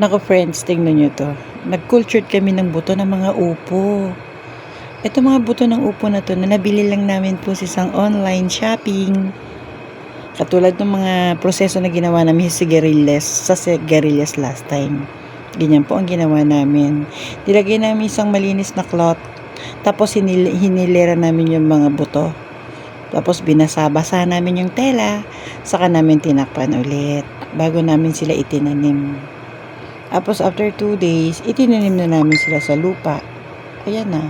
Naku friends, tingnan nyo to. Nag-cultured kami ng buto ng mga upo. Ito mga buto ng upo na to na nabili lang namin po sa isang online shopping. Katulad ng mga proseso na ginawa namin sa sigarilyas last time. Ganyan po ang ginawa namin. Nilagay namin isang malinis na cloth. Tapos hinilera namin yung mga buto. Tapos binasa-basa namin yung tela. Saka namin tinakpan ulit. Bago namin sila itinanim. Tapos after 2 days, itinanim na namin sila sa lupa. Ayan na.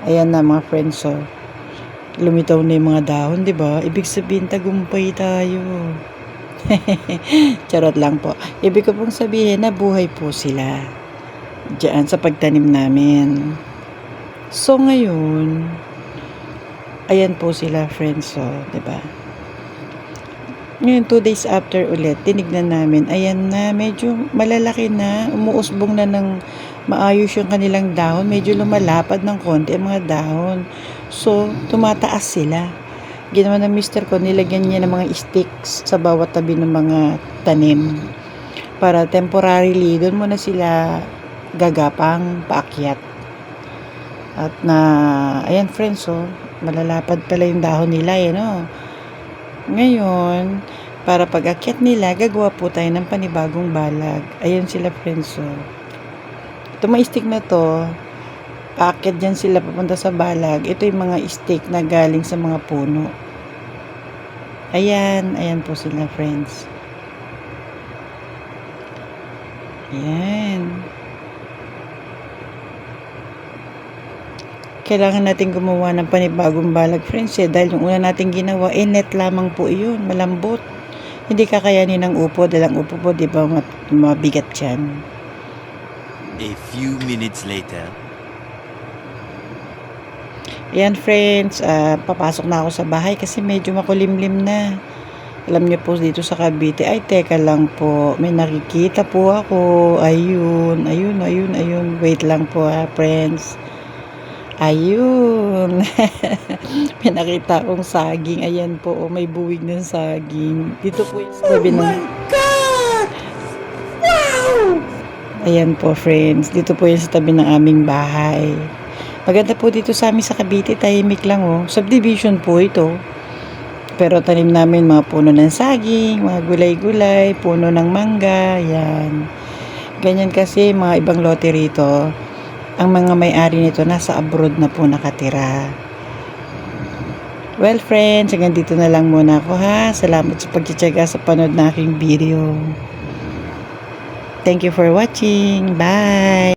Ayan na mga friends. So, lumitaw na yung mga dahon, di ba? Ibig sabihin, tagumpay tayo. Charot lang po. Ibig ko pong sabihin, nabuhay po sila. Diyan sa pagtanim namin. So ngayon, ayan po sila friends. So, di ba? Ngayon, 2 days after ulit, tinignan namin, ayan na, medyo malalaki na, umuusbong na ng maayos yung kanilang dahon, medyo lumalapad ng konti ang mga dahon. So, tumataas sila. Ginawa ng mister ko, nilagyan niya ng mga sticks sa bawat tabi ng mga tanim. Para temporarily, doon muna sila gagapang paakyat. At ayan friends, so, malalapad pala yung dahon nila, no? Ngayon, para pag-akyat nila, gagawa po tayo ng panibagong balag. Ayan sila friends. So, ito mga stick na to, paakyat dyan sila papunta sa balag. Ito yung mga stick na galing sa mga puno. Ayan, ayan po sila friends. Ayan. Kailangan natin gumawa ng panibagong balag friends dahil yung una natin ginawa net lamang po yun, malambot, hindi kakayanin ng upo dahil ang upo po di ba mabigat yan. A few minutes later. Ayan friends, papasok na ako sa bahay kasi medyo makulimlim na. Alam niyo po dito sa Cavite, ay teka lang po, may nakikita po ako. Ayun, wait lang po friends. Ayun. May nakita akong saging. Ayan po, may buwig ng saging. Dito po yung sabi ng... Oh my God! Wow! Ayan po, friends. Dito po yung sa tabi ng aming bahay. Maganda po dito sa amin sa Cavite. Tahimik lang, oh. Subdivision po ito. Pero tanim namin mga puno ng saging, mga gulay-gulay, puno ng mangga. Ayan. Ganyan kasi mga ibang lote rito. Ang mga may-ari nito nasa abroad na po nakatira. Well friends, hanggang dito na lang muna ako ha. Salamat sa pagtsatsaga sa panood na aking video. Thank you for watching. Bye!